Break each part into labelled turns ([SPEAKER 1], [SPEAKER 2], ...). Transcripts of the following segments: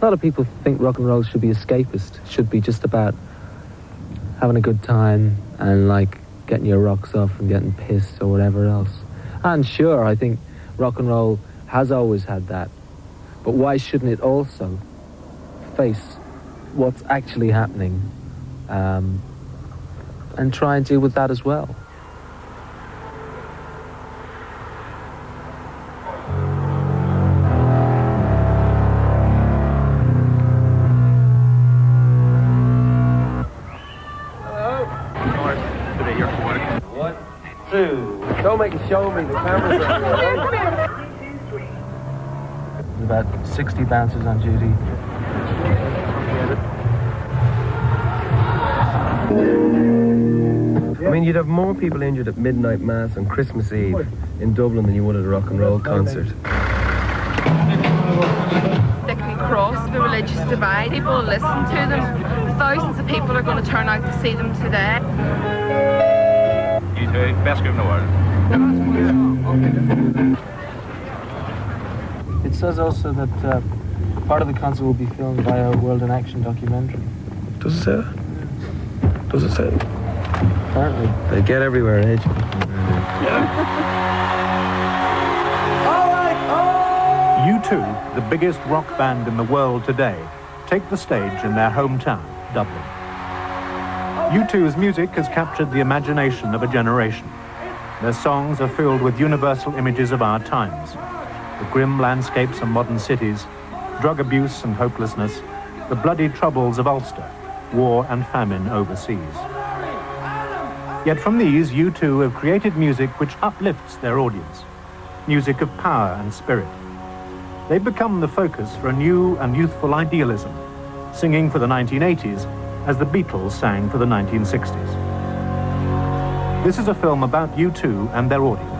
[SPEAKER 1] lot of people think rock and roll should be escapist, should be just about having a good time and like getting your rocks off and getting pissed or whatever else. And sure, I think rock and roll has always had that. But why shouldn't it also face what's actually happening and try and deal with that as well?
[SPEAKER 2] Don't make a show of me, the camera's
[SPEAKER 1] There's about 60 bouncers on duty.
[SPEAKER 2] I mean, you'd have more people injured at midnight mass on Christmas Eve in Dublin than you would at a rock and roll concert.
[SPEAKER 3] They can cross the religious divide. People listen to them. Thousands of people are going to turn out to see them today.
[SPEAKER 4] U2, best group in the world.
[SPEAKER 1] It says also that part of the concert will be filmed by a World in Action documentary.
[SPEAKER 2] Does it say that? Does it say that?
[SPEAKER 1] Apparently.
[SPEAKER 2] They get everywhere, age.
[SPEAKER 5] U2, the biggest rock band in the world today, take the stage in their hometown, Dublin. U2's music has captured the imagination of a generation. Their songs are filled with universal images of our times. The grim landscapes of modern cities, drug abuse and hopelessness, the bloody troubles of Ulster, war and famine overseas. Yet from these, U2 have created music which uplifts their audience, music of power and spirit. They've become the focus for a new and youthful idealism, singing for the 1980s as the Beatles sang for the 1960s. This is a film about U2 and their audience.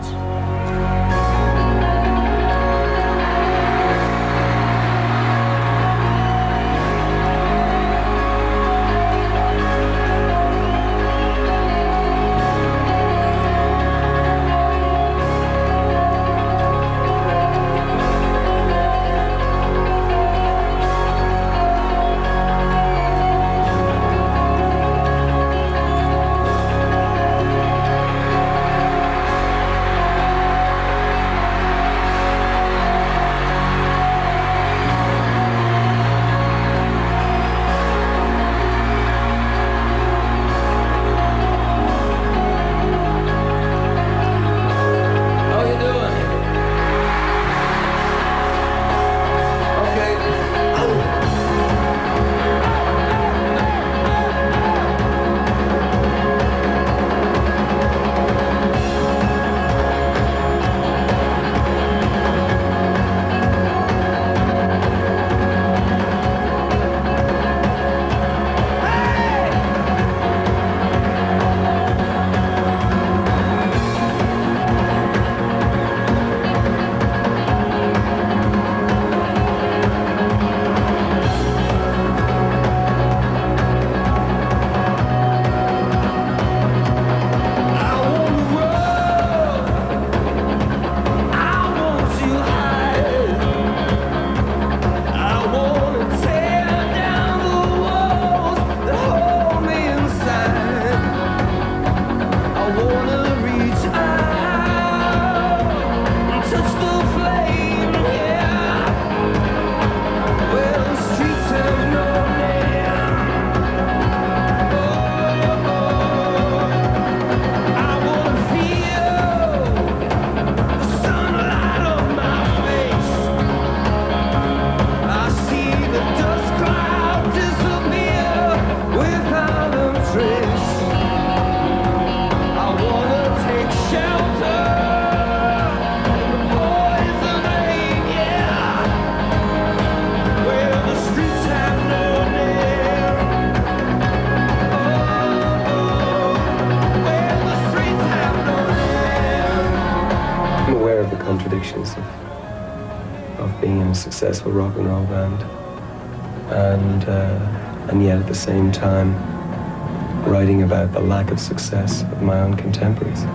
[SPEAKER 2] Contradictions of being in a successful rock and roll band and yet at the same time writing about the lack of success of my own contemporaries.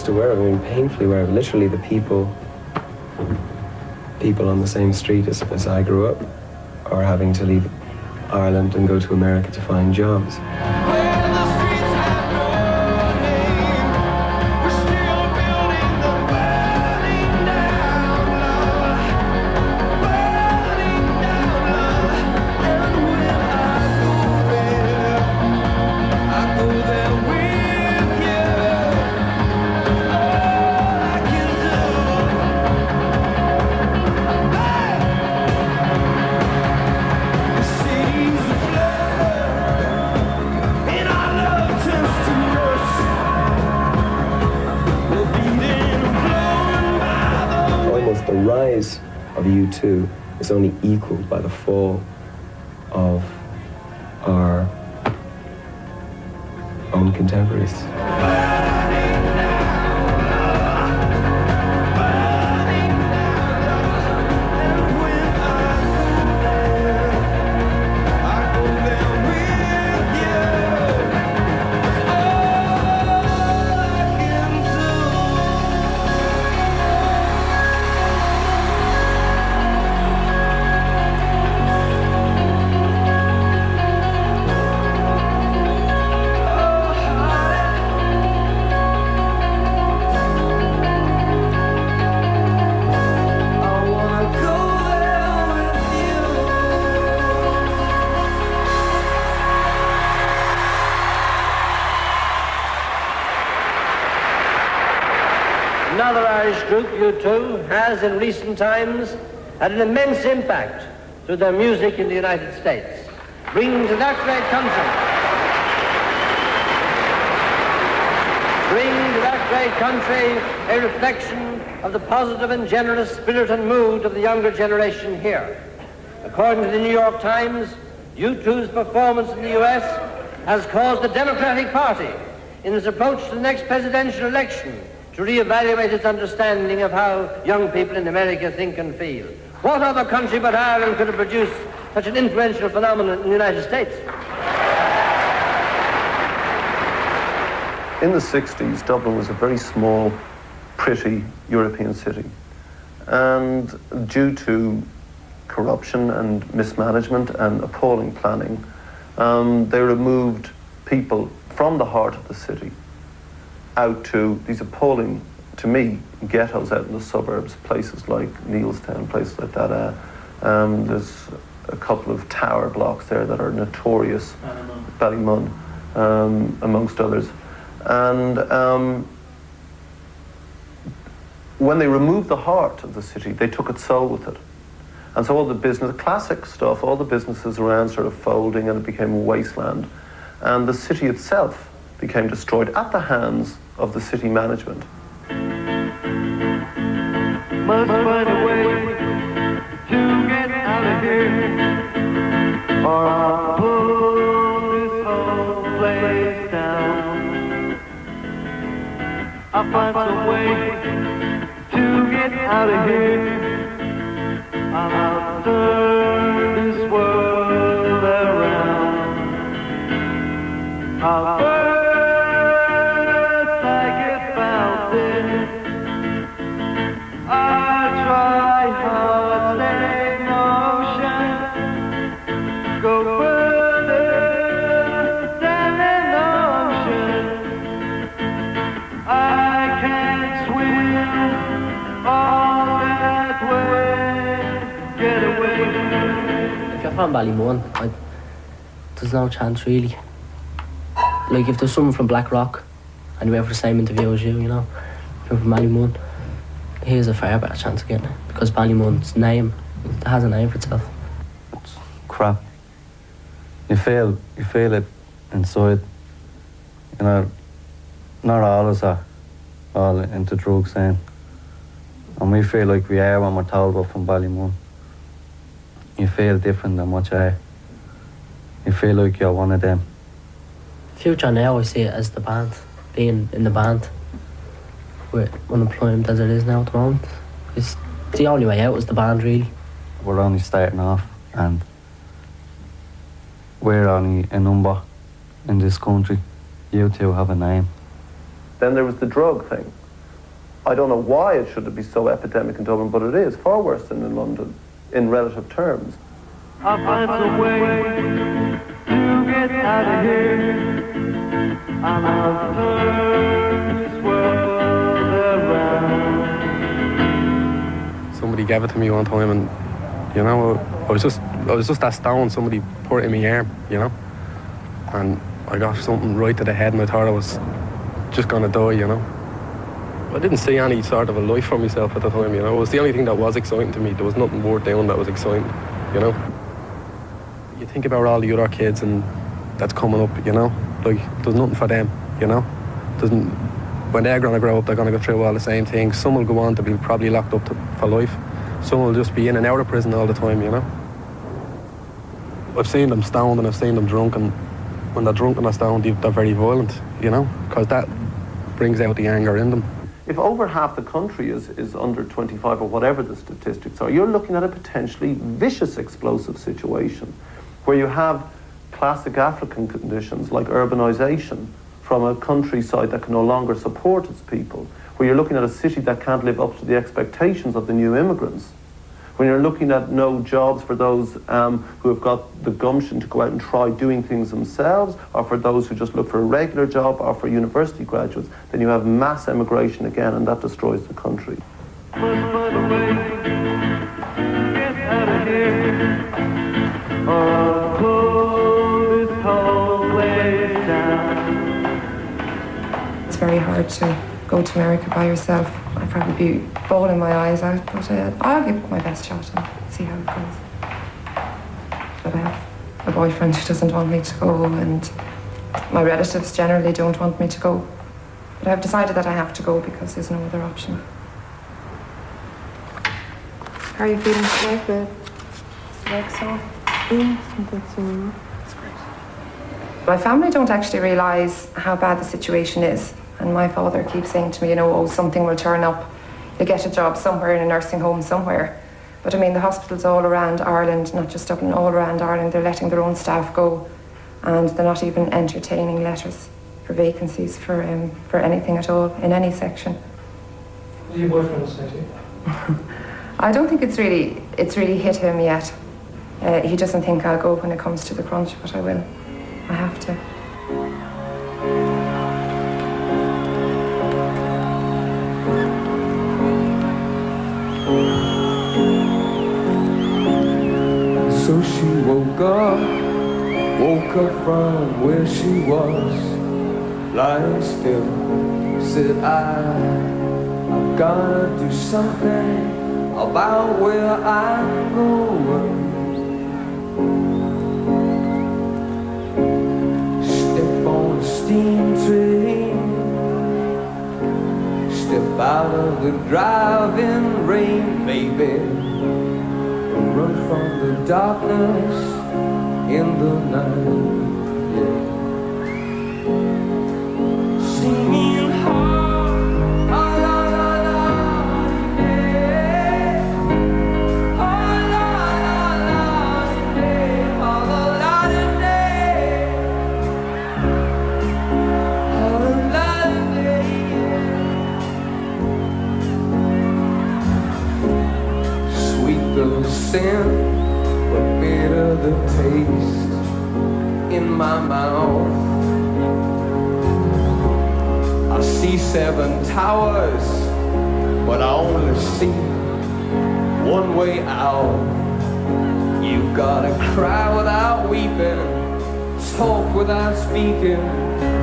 [SPEAKER 2] just aware of, I mean, painfully aware of, literally the people on the same street as I grew up are having to leave Ireland and go to America to find jobs. The rise of U2 is only equaled by the fall of our own contemporaries.
[SPEAKER 4] Another Irish group, U2, has in recent times had an immense impact through their music in the United States, bringing to that great country a reflection of the positive and generous spirit and mood of the younger generation here. According to the New York Times, U2's performance in the U.S. has caused the Democratic Party, in its approach to the next presidential election, to reevaluate its understanding of how young people in America think and feel. What other country but Ireland could have produced such an influential phenomenon in the United States?
[SPEAKER 6] In the 60s, Dublin was a very small, pretty European city. And due to corruption and mismanagement and appalling planning, they removed people from the heart of the city out to these appalling, to me, ghettos out in the suburbs, places like Neilstown, places like that. There's a couple of tower blocks there that are notorious, Ballymun, amongst others. And when they removed the heart of the city, they took its soul with it. And so all the business, classic stuff, all the businesses around sort of folding, and it became a wasteland. And the city itself became destroyed at the hands of the city management.
[SPEAKER 7] Must find a way to get out of here, or I'll pull this whole place down. I'll find some way to get out of here. I'll turn this world around. I'll first I get bouncing. I try hard, stay motion. Go further than an ocean. I can't swim all that way. Get away.
[SPEAKER 8] If you're from Ballymun, there's no chance really. Like if there's someone from Blackrock and you went for the same interview as you know, if you're from Ballymun, here's a far better chance of getting it, because Ballymun's name, it has a name for itself.
[SPEAKER 1] It's crap. You feel it inside. You know, not all of us are all into drugs then. And we feel like we are when we're told we're from Ballymun. You feel different than what you are. You feel like you're one of them.
[SPEAKER 8] Future now, I see it as the band, being in the band, with unemployment as it is now at the moment. It's the only way out is the band, really.
[SPEAKER 1] We're only starting off, and we're only a number in this country. You two have a name.
[SPEAKER 6] Then there was the drug thing. I don't know why it should be so epidemic in Dublin, but it is far worse than in London in relative terms.
[SPEAKER 7] I'll find some way to get out of here. I'm out of this world around.
[SPEAKER 2] Somebody gave it to me one time, and you know, I was just that stoned. Somebody put it in my arm, you know, and I got something right to the head, and I thought I was just gonna die, you know. I didn't see any sort of a life for myself at the time, you know. It was the only thing that was exciting to me. There was nothing worth doing that was exciting, you know. You think about all the other kids and that's coming up, you know. Like, there's nothing for them, you know. When they're going to grow up, they're going to go through all the same things. Some will go on to be probably locked up for life. Some will just be in and out of prison all the time, you know. I've seen them stoned and I've seen them drunk, and when they're drunk and they're stoned, they're very violent, you know, because that brings out the anger in them.
[SPEAKER 6] If over half the country is under 25 or whatever the statistics are, you're looking at a potentially vicious explosive situation where you have classic African conditions like urbanization from a countryside that can no longer support its people, where you're looking at a city that can't live up to the expectations of the new immigrants, when you're looking at no jobs for those who have got the gumption to go out and try doing things themselves, or for those who just look for a regular job, or for university graduates, then you have mass emigration again, and that destroys the country.
[SPEAKER 9] It's very hard to go to America by yourself. I'd probably be bawling my eyes out, but I'll give it my best shot and see how it goes. But I have a boyfriend who doesn't want me to go, and my relatives generally don't want me to go. But I've decided that I have to go because there's no other option. How are you feeling today, babe? Like so? Something so. That's great. My family don't actually realise how bad the situation is. And my father keeps saying to me, you know, oh, something will turn up. You'll get a job somewhere in a nursing home somewhere. But I mean, the hospitals all around Ireland, not just Dublin, all around Ireland, they're letting their own staff go. And they're not even entertaining letters for vacancies for anything at all, in any section.
[SPEAKER 10] What do your boyfriend say to you?
[SPEAKER 9] I don't think it's really hit him yet. He doesn't think I'll go when it comes to the crunch, but I will. I have to.
[SPEAKER 11] So she woke up from where she was, lying still, said I've gotta do something about where I'm going. Step on a steam train, step out of the driving rain, baby. Run from the darkness in the night, yeah. Singing hard, la la la la, yeah. Oh la la la, yeah. Oh la la la, oh la la, sweet the scent, but bitter the taste in my mouth. I see 7 towers, but I only see one way out. You gotta cry without weeping, talk without speaking,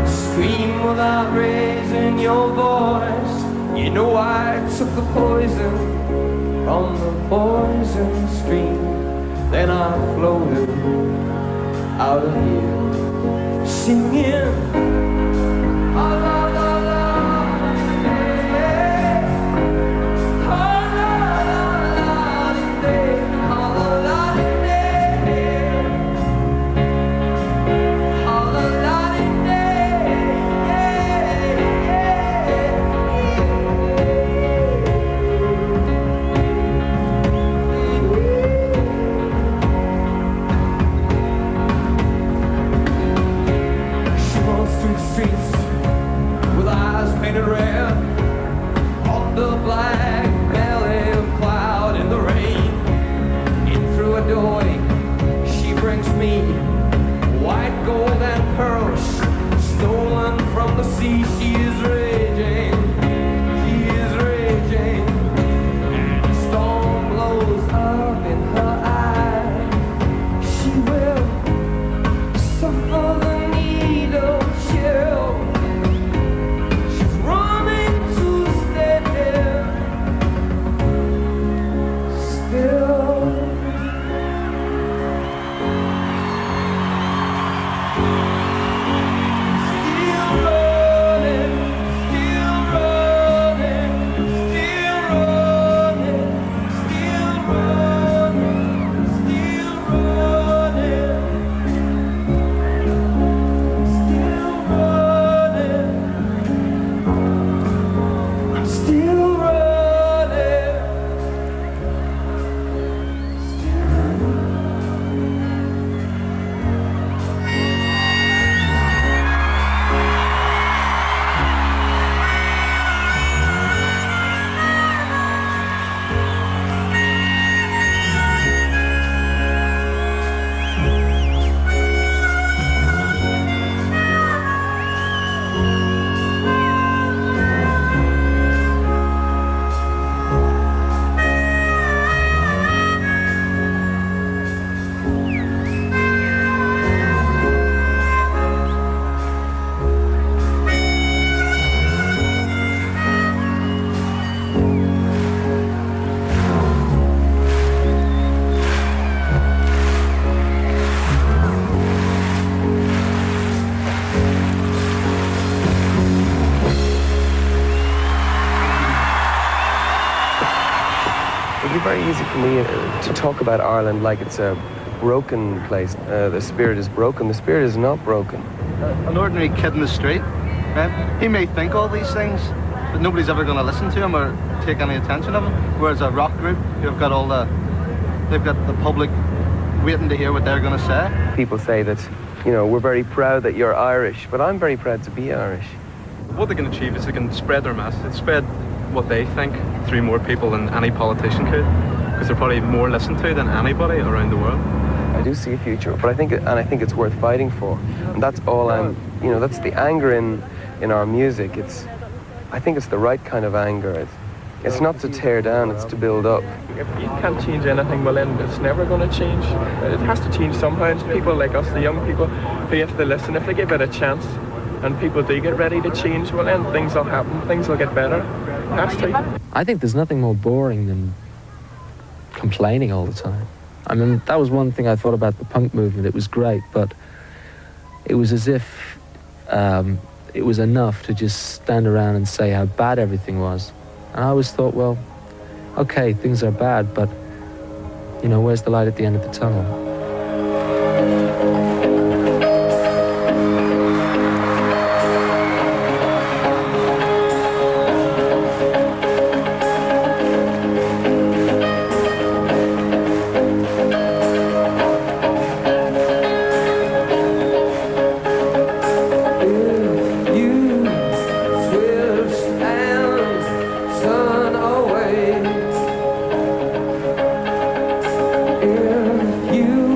[SPEAKER 11] scream without raising your voice. You know I took the poison from the poison stream. Then I floated out of here, singing, oh la la la, yeah. Oh la la la, yeah. Oh la la yeah. Oh la la streets with eyes painted red, all the black belly of cloud in the rain. In through a doorway, she brings me white gold and pearls, stolen from the sea. She is raging, she is raging, and the storm blows up in her eye. She will suffer the needle chill. She's running to stay there. Still
[SPEAKER 12] very easy for me to talk about Ireland like it's a broken place. The spirit is broken. The spirit is not broken.
[SPEAKER 13] An ordinary kid in the street, right? He may think all these things, but nobody's ever going to listen to him or take any attention of him. Whereas a rock group, they've got the public waiting to hear what they're going to say.
[SPEAKER 12] People say that, you know, we're very proud that you're Irish, but I'm very proud to be Irish.
[SPEAKER 14] What they can achieve is they can spread their message, spread what they think through more people than any politician could, because they're probably more listened to than anybody around the world.
[SPEAKER 12] I do see a future, but I think it's worth fighting for, and that's all that's the anger in our music. I think it's the right kind of anger. It's not to tear down, it's to build up.
[SPEAKER 15] If you can't change anything, well then it's never going to change. It has to change somehow. It's people like us, the young people, who have to listen. If they give it a chance and people do get ready to change, well then things will happen, things will get better. It has to.
[SPEAKER 1] I think there's nothing more boring than complaining all the time. I mean, that was one thing I thought about the punk movement. It was great, but it was as if it was enough to just stand around and say how bad everything was. And I always thought, well, okay, things are bad, but, you know, where's the light at the end of the tunnel?
[SPEAKER 11] You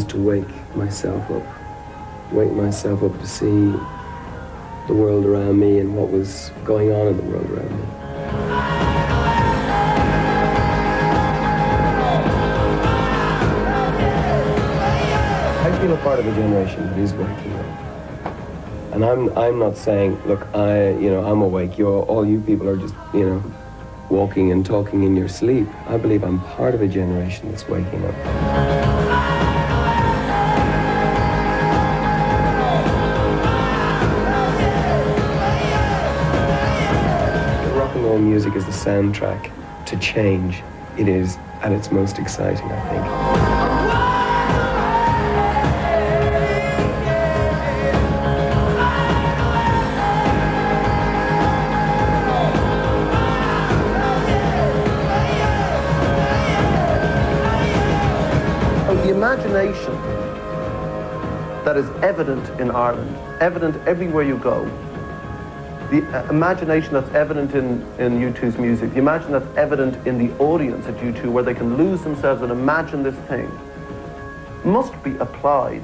[SPEAKER 12] times to wake myself up to see the world around me and what was going on in the world around me. I feel a part of a generation that is waking up. And I'm not saying, look, I'm awake. All you people are just, walking and talking in your sleep. I believe I'm part of a generation that's waking up. Rock and roll music is the soundtrack to change. It is at its most exciting, I think.
[SPEAKER 6] The imagination that is evident in Ireland, evident everywhere you go, the imagination that's evident in U2's music, the imagination that's evident in the audience at U2, where they can lose themselves and imagine this thing, must be applied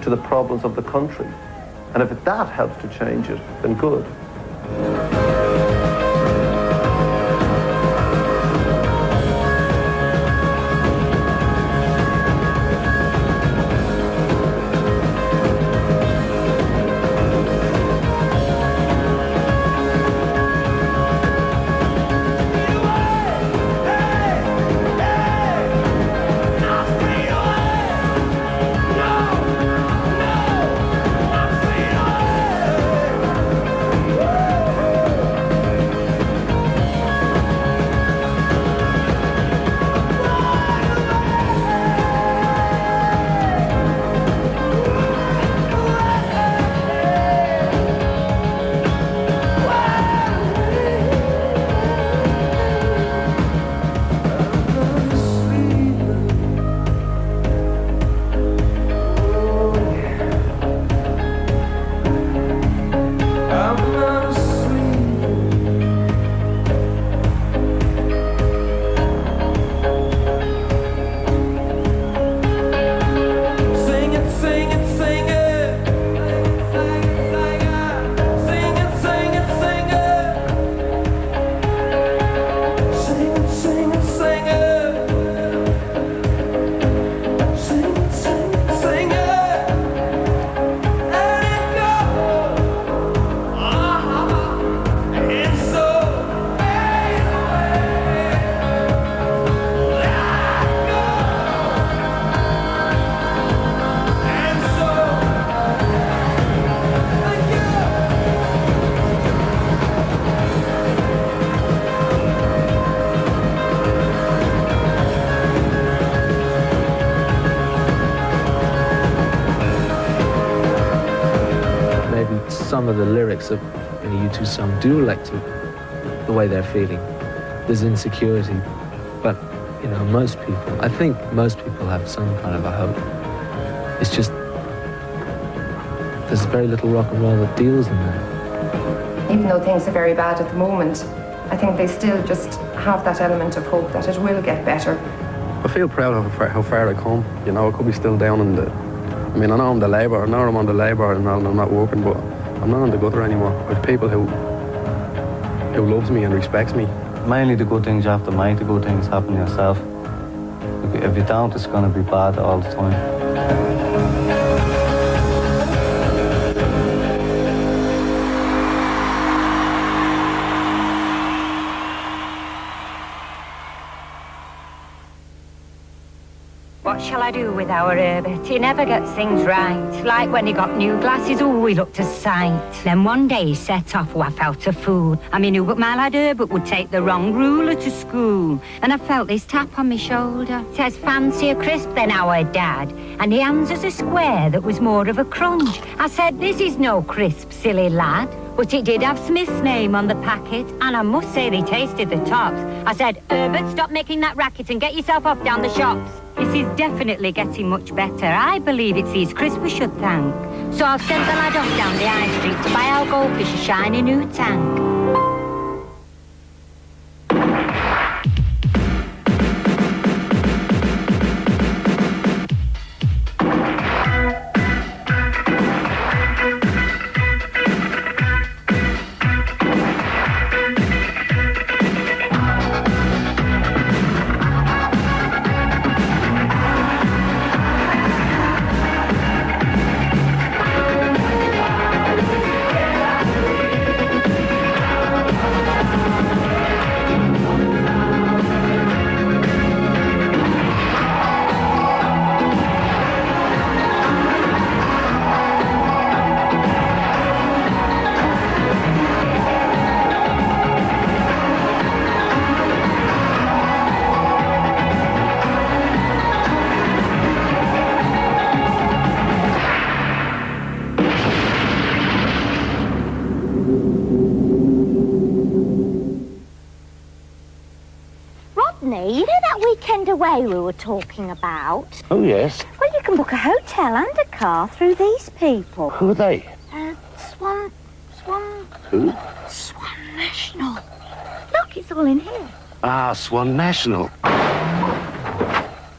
[SPEAKER 6] to the problems of the country. And if that helps to change it, then good.
[SPEAKER 1] Some of the lyrics of in a U2 song do relate to the way they're feeling. There's insecurity, but I think most people have some kind of a hope. It's just there's very little rock and roll that deals in that.
[SPEAKER 9] Even though things are very bad at the moment, I think they still just have that element of hope that it will get better.
[SPEAKER 2] I feel proud of how far I come. I could be still down in the. I know I'm the labour. I know I'm on the labour and I'm not working, but I'm not on the gutter anymore. With people who loves me and respects me.
[SPEAKER 16] Mainly the good things you have to make the good things happen yourself. If you don't, it's going to be bad all the time.
[SPEAKER 17] What shall I do with our Herbert? He never gets things right. Like when he got new glasses, he looked a sight. Then one day he set off, I felt a fool. I knew but my lad Herbert would take the wrong ruler to school. And I felt this tap on my shoulder. Says, fancy a crisp then our dad. And he hands us a square that was more of a crunch. I said, this is no crisp, silly lad. But it did have Smith's name on the packet, and I must say they tasted the tops. I said, Herbert, stop making that racket and get yourself off down the shops. This is definitely getting much better. I believe it's these crisps we should thank. So I've sent the lad off down the high street to buy our goldfish a shiny new tank. weekend away we were talking about?
[SPEAKER 18] Oh, yes.
[SPEAKER 17] Well, you can book a hotel and a car through these people.
[SPEAKER 18] Who are they?
[SPEAKER 17] Swan...
[SPEAKER 18] Who?
[SPEAKER 17] Swan National. Look, it's all in here.
[SPEAKER 18] Ah, Swan National.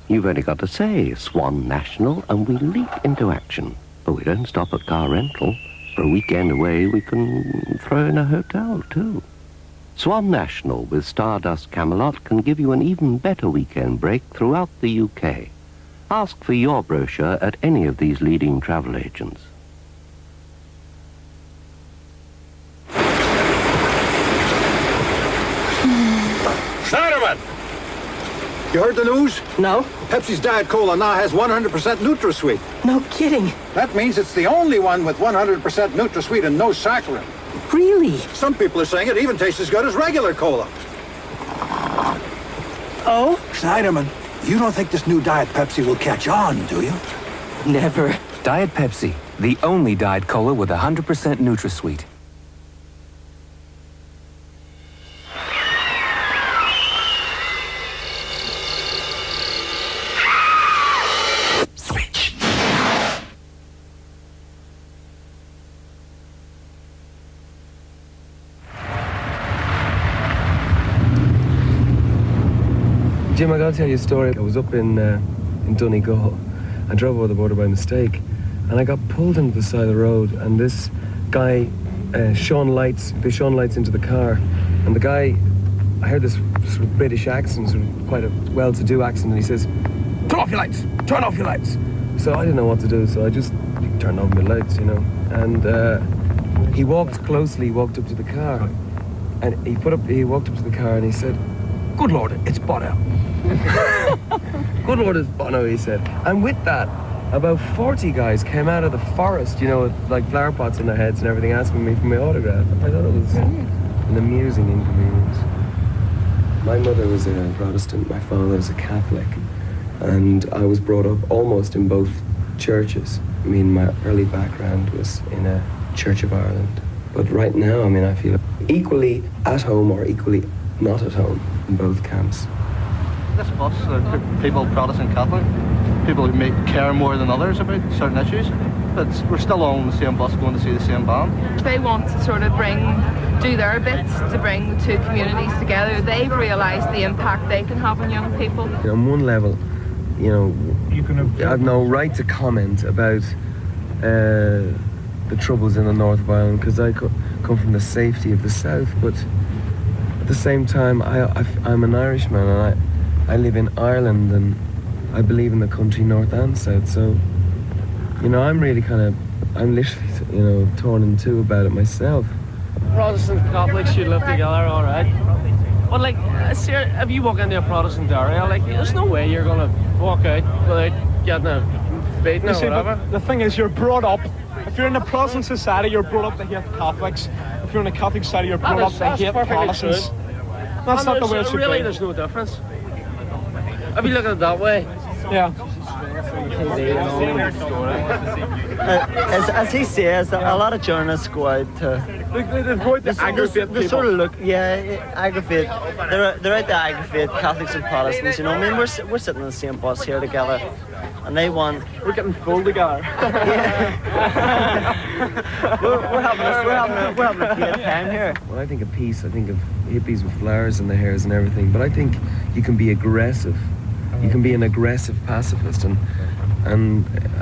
[SPEAKER 18] You've only got to say Swan National and we leap into action. But we don't stop at car rental. For a weekend away, we can throw in a hotel, too. Swan National with Stardust Camelot can give you an even better weekend break throughout the UK. Ask for your brochure at any of these leading travel agents.
[SPEAKER 19] Snyderman! You heard the news?
[SPEAKER 20] No.
[SPEAKER 19] Pepsi's Diet Cola now has 100% NutraSweet.
[SPEAKER 20] No kidding.
[SPEAKER 19] That means it's the only one with 100% NutraSweet and no saccharin.
[SPEAKER 20] Really?
[SPEAKER 19] Some people are saying it even tastes as good as regular cola.
[SPEAKER 20] Oh?
[SPEAKER 19] Snyderman, you don't think this new Diet Pepsi will catch on, do you?
[SPEAKER 20] Never.
[SPEAKER 21] Diet Pepsi, the only Diet Cola with 100% NutraSweet.
[SPEAKER 12] Jim, I gotta tell you a story. I was up in Donegal. I drove over the border by mistake, and I got pulled into the side of the road, and this guy shone lights into the car, and the guy, I heard this sort of British accent, sort of quite a well-to-do accent, and he says, "Turn off your lights! Turn off your lights!" So I didn't know what to do, so I just turned off my lights, you know. And he walked up to the car, and he walked up to the car, and he said, "Good Lord, it's Bono." "Good Lord, it's Bono," he said. And with that, about 40 guys came out of the forest, you know, with like flower pots in their heads and everything, asking me for my autograph. I thought it was an amusing inconvenience. My mother was a Protestant, my father was a Catholic, and I was brought up almost in both churches. I mean, my early background was in a Church of Ireland. But right now, I mean, I feel equally at home or equally not at home in both camps.
[SPEAKER 13] This bus, people, Protestant, Catholic, people who may care more than others about certain issues, but we're still all on the same bus going to see the same band.
[SPEAKER 3] They want to sort of do their bits to bring the two communities together. They've realised the impact they can have on young people.
[SPEAKER 12] On one level, you know, I have no right to comment about the troubles in the north of Ireland because I come from the safety of the south, but at the same time, I'm an Irishman and I live in Ireland and I believe in the country north and south, so, you know, I'm literally, you know, torn in two about it myself.
[SPEAKER 22] Protestant Catholics should live together, all right. But like, if you walk into a Protestant area, like, there's no way you're gonna walk out without getting a beating or whatever.
[SPEAKER 15] The thing is, you're brought up. If you're in a Protestant society, you're brought up to hate Catholics. If you're in a Catholic society, you're brought up to hate Protestants. That's not the way it should be.
[SPEAKER 22] Really, there's no difference. If you look at it that way.
[SPEAKER 15] Yeah.
[SPEAKER 23] As he says, a lot of journalists go out to...
[SPEAKER 15] They go out to aggravate people.
[SPEAKER 23] They sort of look, aggravate. They're out to aggravate Catholics and Protestants, you know. I mean, we're sitting in the same bus here together, and they want...
[SPEAKER 15] We're getting full together.
[SPEAKER 23] we're having a great time here.
[SPEAKER 12] When I think of peace, I think of hippies with flowers in their hairs and everything, but I think you can be aggressive. You can be an aggressive pacifist, and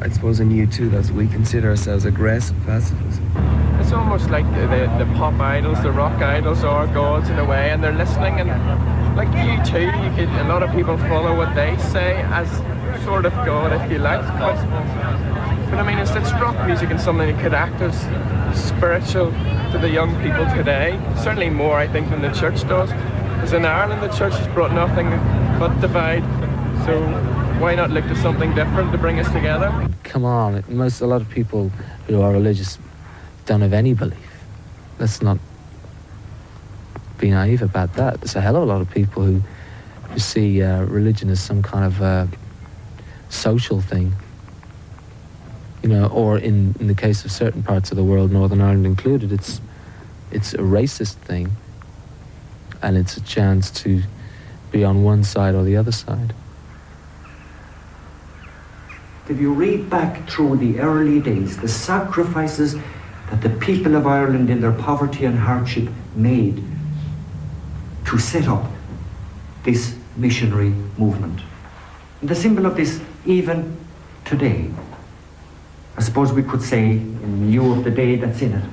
[SPEAKER 12] I suppose in U2, that's what we consider ourselves, aggressive pacifists.
[SPEAKER 15] It's almost like the pop idols, the rock idols are gods in a way, and they're listening, and like U2, a lot of people follow what they say as sort of God, if you like, but I mean, it's rock music and something that could act as spiritual to the young people today, certainly more, I think, than the church does, because in Ireland, the church has brought nothing but divide. So why not look to something different to bring us together?
[SPEAKER 1] Come on, a lot of people who are religious don't have any belief. Let's not be naive about that. There's a hell of a lot of people who see religion as some kind of social thing. You know, or in the case of certain parts of the world, Northern Ireland included, it's a racist thing, and it's a chance to be on one side or the other side.
[SPEAKER 4] If you read back through the early days, the sacrifices that the people of Ireland in their poverty and hardship made to set up this missionary movement. And the symbol of this, even today, I suppose we could say, in view of the day that's in it,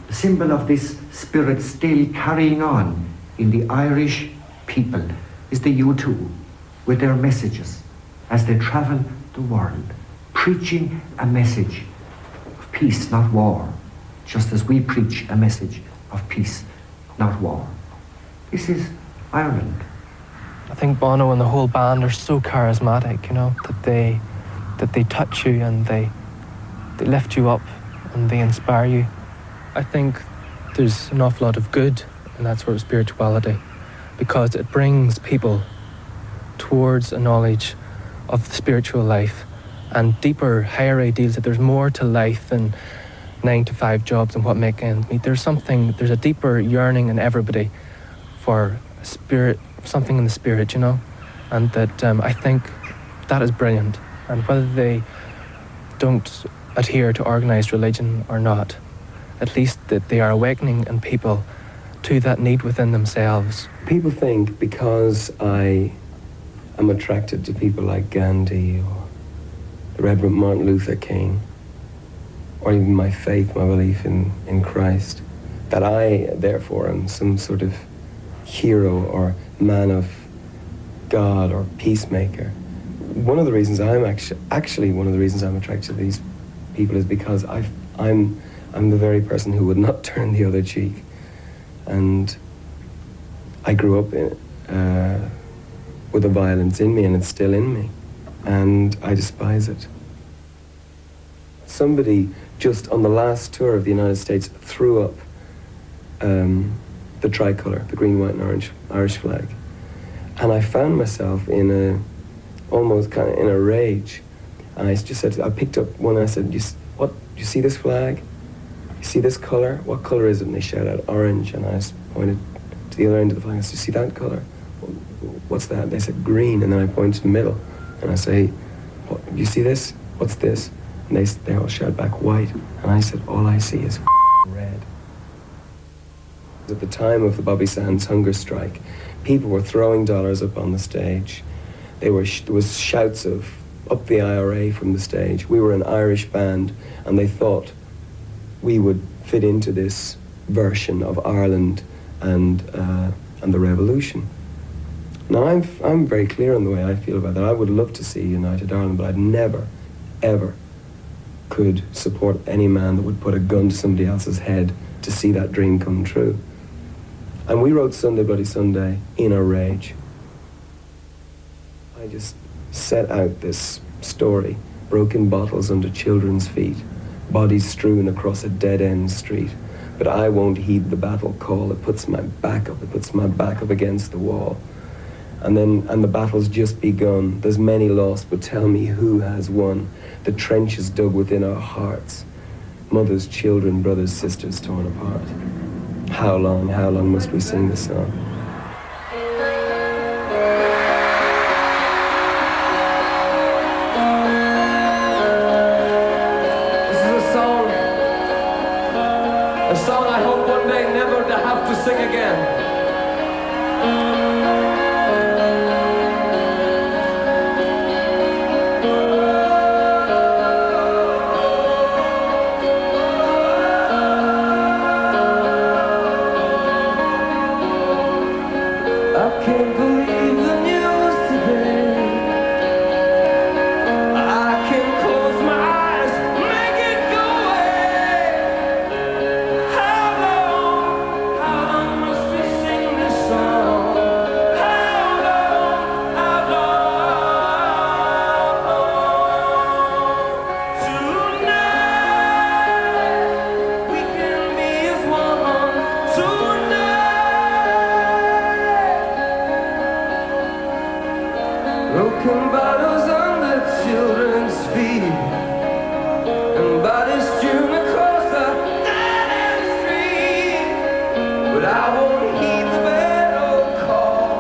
[SPEAKER 4] the symbol of this spirit still carrying on in the Irish people is the U2 with their messages as they travel the world, preaching a message of peace, not war, just as we preach a message of peace, not war. This is Ireland.
[SPEAKER 10] I think Bono and the whole band are so charismatic, you know, that they touch you and they lift you up and they inspire you. I think there's an awful lot of good in that sort of spirituality because it brings people towards a knowledge of the spiritual life and deeper, higher ideals that there's more to life than 9-to-5 jobs and what make ends meet. There's a deeper yearning in everybody for a spirit, something in the spirit, you know, and that I think that is brilliant. And whether they don't adhere to organised religion or not, at least that they are awakening in people to that need within themselves.
[SPEAKER 12] People think because I am attracted to people like Gandhi or the Reverend Martin Luther King, or even my faith, my belief in Christ, that I, therefore, am some sort of hero or man of God or peacemaker. One of the reasons I'm actually one of the reasons I'm attracted to these people is because I'm the very person who would not turn the other cheek. And I grew up with the violence in me, and it's still in me. And I despise it. Somebody just on the last tour of the United States threw up the tricolour, the green, white and orange Irish flag. And I found myself almost kind of in a rage. And I just said, I picked up one and I said, what, you see this flag? You see this colour? What colour is it? And they shouted out orange. And I just pointed to the other end of the flag. I said, you see that colour? What's that? They said green. And then I pointed to the middle. And I say, what, you see this? What's this? And they all shout back white. And I said, all I see is red. At the time of the Bobby Sands hunger strike, people were throwing dollars up on the stage. There was shouts of up the IRA from the stage. We were an Irish band, and they thought we would fit into this version of Ireland and the revolution. Now I'm very clear on the way I feel about that. I would love to see United Ireland, but I'd never, ever could support any man that would put a gun to somebody else's head to see that dream come true. And we wrote Sunday Bloody Sunday in a rage. I just set out this story, broken bottles under children's feet, bodies strewn across a dead-end street. But I won't heed the battle call. It puts my back up against the wall. And the battle's just begun. There's many lost, but tell me who has won. The trenches dug within our hearts. Mothers, children, brothers, sisters torn apart. How long must we sing this song?
[SPEAKER 11] This is a song I hope one day never to have to sing again. Broken bottles under children's feet, and bodies strewn across the dead-end street. But I won't heed the battle call.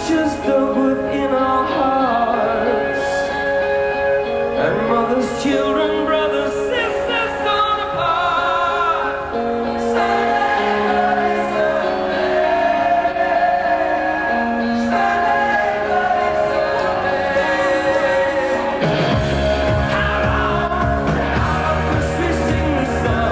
[SPEAKER 11] pictures dug within our hearts, and mothers, children, brothers, sisters torn apart. Sunday, bloody Sunday. Sunday, bloody Sunday. How long must we sing this song?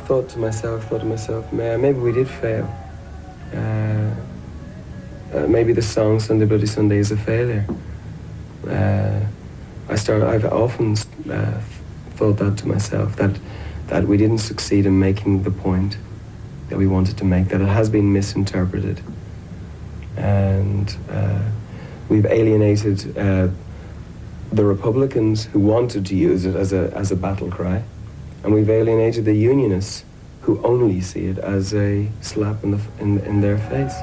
[SPEAKER 12] Thought to myself, maybe we did fail. Maybe the song Sunday Bloody Sunday is a failure. I've often thought that to myself, that we didn't succeed in making the point that we wanted to make, that it has been misinterpreted. And we've alienated the Republicans who wanted to use it as a battle cry. And we've alienated the Unionists who only see it as a slap in their face.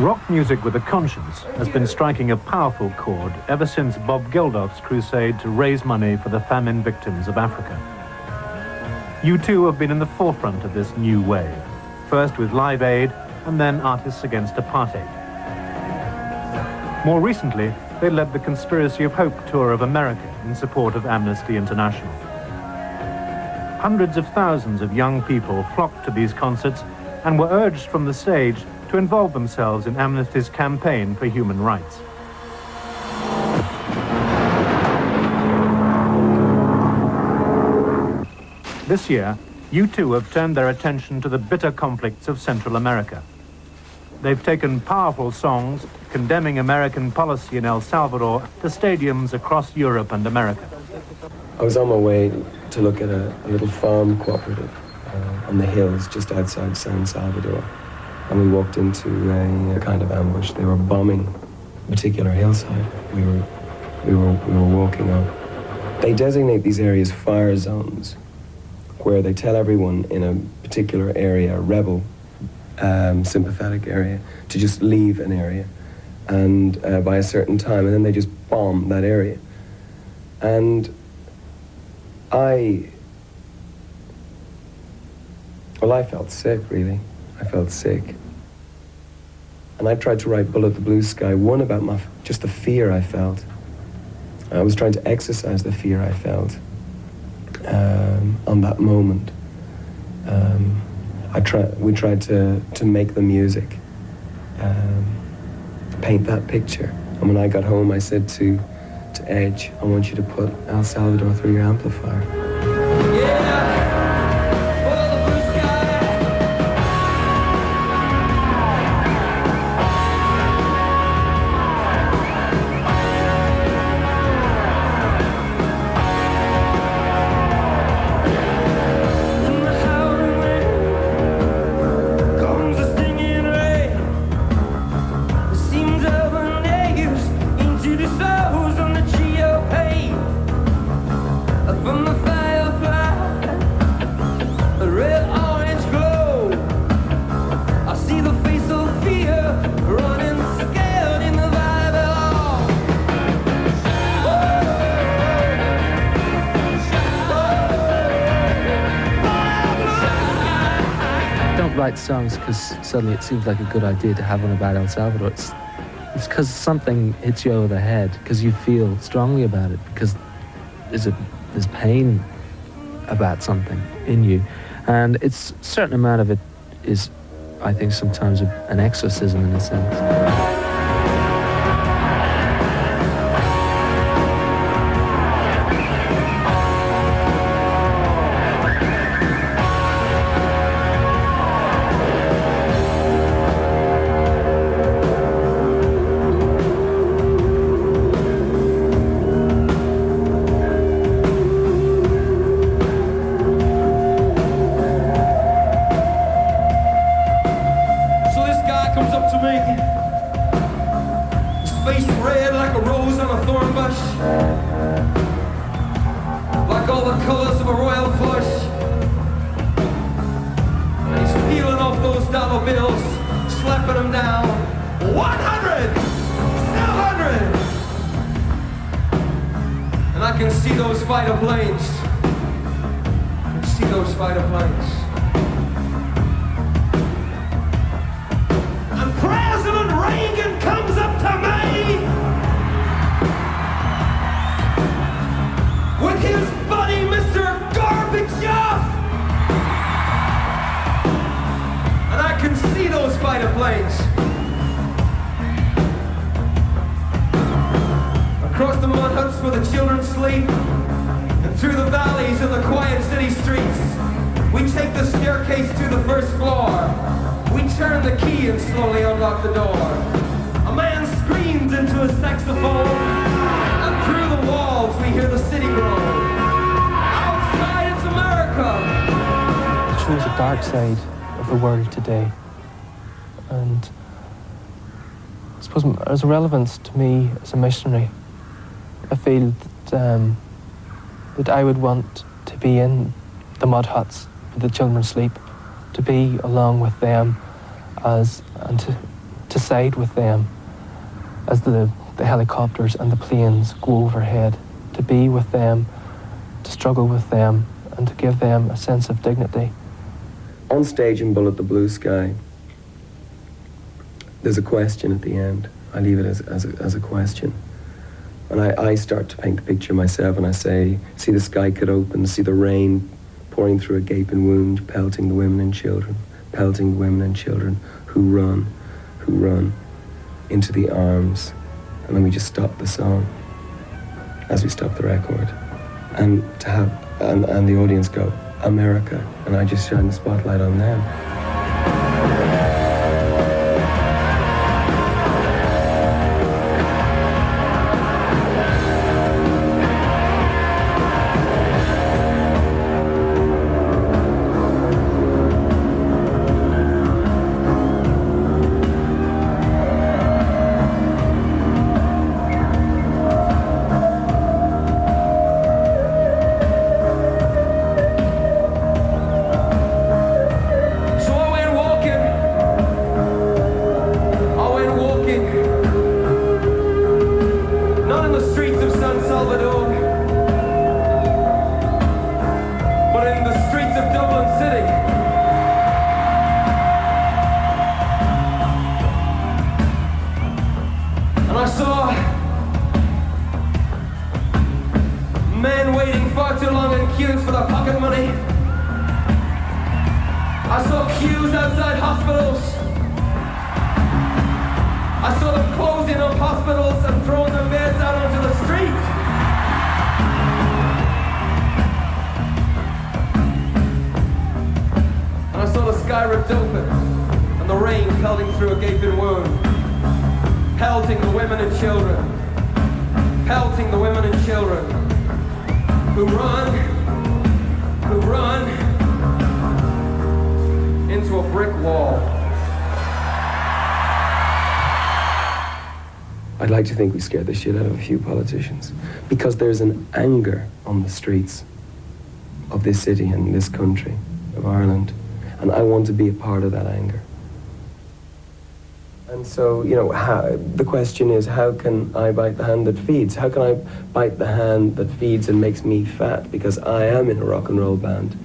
[SPEAKER 5] Rock music with a conscience has been striking a powerful chord ever since Bob Geldof's crusade to raise money for the famine victims of Africa. U2 have been in the forefront of this new wave, first with Live Aid and then Artists Against Apartheid. More recently, they led the Conspiracy of Hope tour of America in support of Amnesty International. Hundreds of thousands of young people flocked to these concerts and were urged from the stage to involve themselves in Amnesty's campaign for human rights. This year, U2 have turned their attention to the bitter conflicts of Central America. They've taken powerful songs condemning American policy in El Salvador to stadiums across Europe and America.
[SPEAKER 12] I was on my way to look at a little farm cooperative on the hills just outside San Salvador.
[SPEAKER 7] and we walked into a kind of ambush. They were bombing a particular hillside we were walking on. They designate these areas fire zones, where they tell everyone in a particular area, a rebel sympathetic area, to just leave an area, and by a certain time, and then they just bomb that area. And I felt sick, really. I felt sick. And I tried to write Bullet the Blue Sky, one about just the fear I felt. I was trying to exercise the fear I felt on that moment. We tried to make the music, paint that picture. And when I got home, I said to Edge, I want you to put El Salvador through your amplifier.
[SPEAKER 1] Write songs because suddenly it seems like a good idea to have one about El Salvador. It's because something hits you over the head, because you feel strongly about it, because there's pain about something in you, and a certain amount of it is, I think, sometimes an exorcism in a sense.
[SPEAKER 11] Across the mud huts where the children sleep, and through the valleys and the quiet city streets, we take the staircase to the first floor. We turn the key and slowly unlock the door. A man screams into a saxophone, and through the walls we hear the city groan. Outside it's America.
[SPEAKER 10] It shows a dark side of the world today, and I suppose there's a relevance to me as a missionary. I feel that I would want to be in the mud huts where the children sleep, to be along with them and to side with them as the helicopters and the planes go overhead, to be with them, to struggle with them, and to give them a sense of dignity.
[SPEAKER 7] On stage in Bullet the Blue Sky, there's a question at the end. I leave it as a question. And I start to paint the picture myself, and I say, see the sky cut open, see the rain pouring through a gaping wound, pelting the women and children who run into the arms. And then we just stop the song as we stop the record. And and the audience go, America, and I just shine the spotlight on them.
[SPEAKER 11] ripped open, and the rain pelting through a gaping wound, pelting the women and children, pelting the women and children who run into a brick wall.
[SPEAKER 7] I'd like to think we scared the shit out of a few politicians, because there's an anger on the streets of this city and this country of Ireland, and I want to be a part of that anger. And so, you know, the question is, how can I bite the hand that feeds? How can I bite the hand that feeds and makes me fat? Because I am in a rock and roll band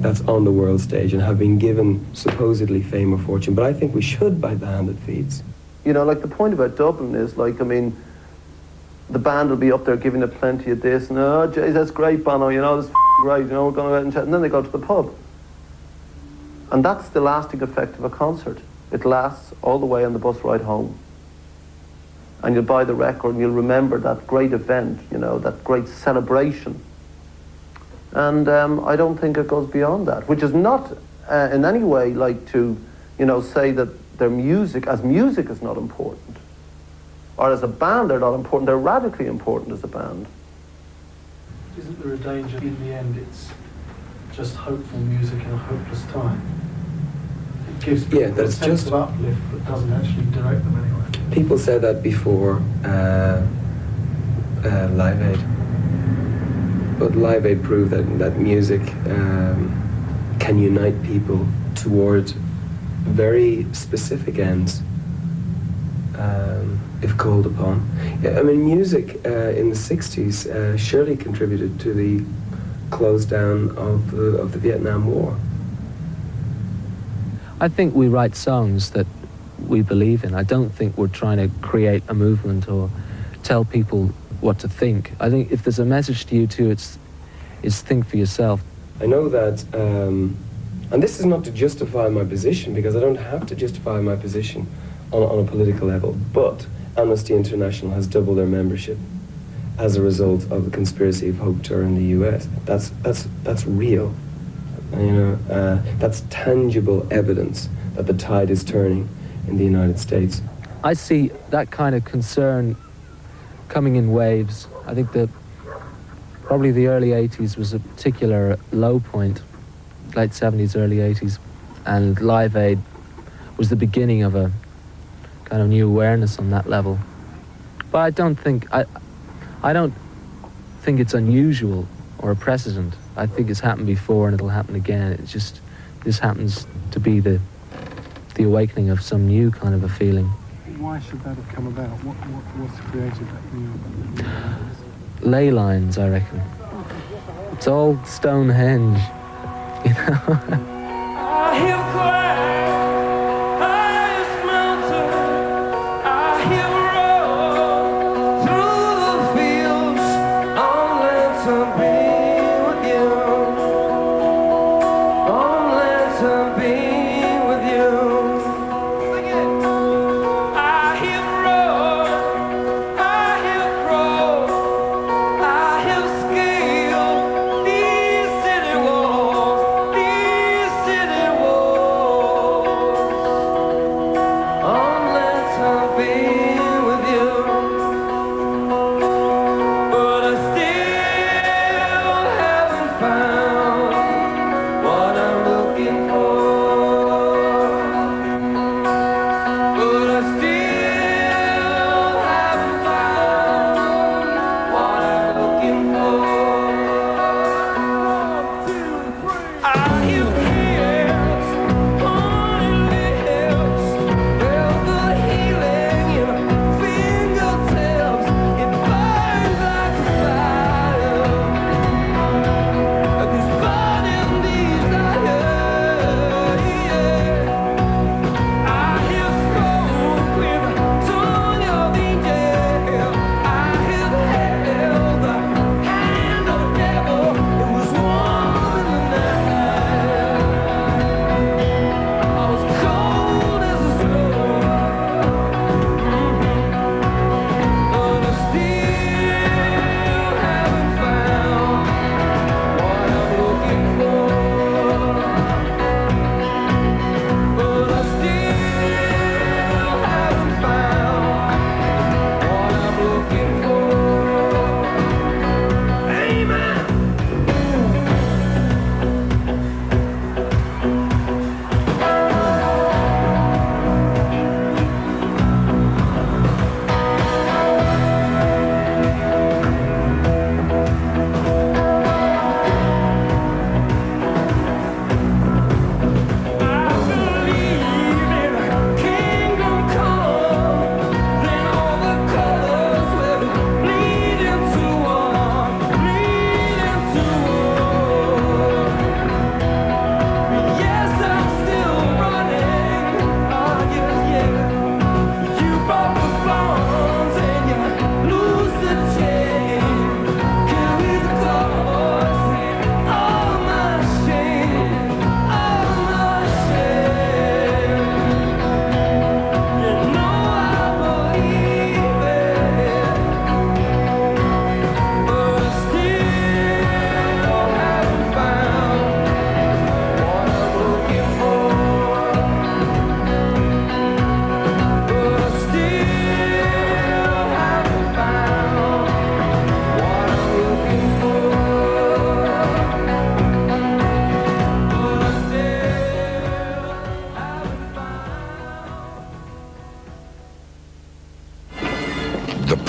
[SPEAKER 7] that's on the world stage and have been given supposedly fame or fortune, but I think we should bite the hand that feeds.
[SPEAKER 6] You know, like the point about Dublin is, like, I mean, the band will be up there giving it plenty of this, and oh, geez, that's great, Bono, you know, that's great, you know, we're going to go out and chat, and then they go to the pub. And that's the lasting effect of a concert. It lasts all the way on the bus ride home. And you'll buy the record and you'll remember that great event, you know, that great celebration. And I don't think it goes beyond that, which is not in any way like to, you know, say that their music is not important. Or as a band they're not important, they're radically important as a band.
[SPEAKER 8] Isn't there a danger in the end it's just hopeful music in a hopeless time? It gives people a sense of uplift but doesn't actually direct them anywhere.
[SPEAKER 7] People said that before Live Aid. But Live Aid proved that music can unite people towards very specific ends, if called upon. Yeah, I mean, music in the 60s surely contributed to the close down of the Vietnam War.
[SPEAKER 1] I think we write songs that we believe in. I don't think we're trying to create a movement or tell people what to think. I think if there's a message to you too, it's think for yourself.
[SPEAKER 7] I know that, and this is not to justify my position, because I don't have to justify my position on a political level, but Amnesty International has doubled their membership as a result of the Conspiracy of Hope tour in the US. That's real. You know, that's tangible evidence that the tide is turning in the United States.
[SPEAKER 1] I see that kind of concern coming in waves. I think that probably the early 80s was a particular low point, late 70s, early 80s, and Live Aid was the beginning of a kind of new awareness on that level. But I don't think it's unusual or a precedent. I think it's happened before and it'll happen again. It's just, this happens to be the awakening of some new kind of a feeling.
[SPEAKER 8] Why should that have come about? What's created that new?
[SPEAKER 1] Ley lines, I reckon. It's all Stonehenge, you know.
[SPEAKER 11] I hear cry, highest mountain, I hear roar through the fields, only to be with you, only to be with you. Sing it. I hear roar, I hear crow, I hear scale these city walls, these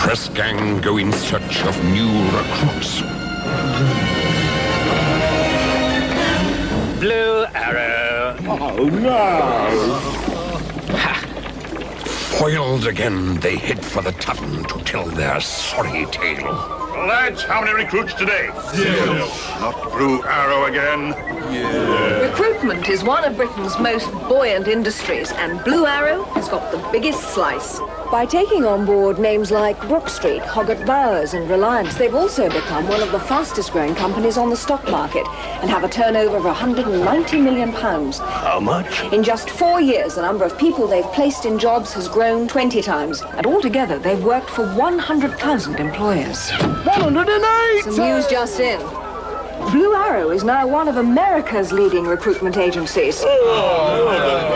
[SPEAKER 2] press gang go in search of new recruits.
[SPEAKER 9] Blue arrow.
[SPEAKER 2] Oh, no! Foiled again, they head for the tavern to tell their sorry tale.
[SPEAKER 14] Lads, how many recruits today? 0. Not Blue Arrow again?
[SPEAKER 24] Yeah. Recruitment is one of Britain's most buoyant industries, and Blue Arrow has got the biggest slice. By taking on board names like Brook Street, Hoggart Bowers and Reliance, they've also become one of the fastest growing companies on the stock market and have a turnover of £190 million.
[SPEAKER 9] How much?
[SPEAKER 24] In just 4 years, the number of people they've placed in jobs has grown 20 times, and altogether they've worked for 100,000 employers.
[SPEAKER 9] 108!
[SPEAKER 24] Some news just in. Blue Arrow is now one of America's leading recruitment agencies.
[SPEAKER 9] Oh.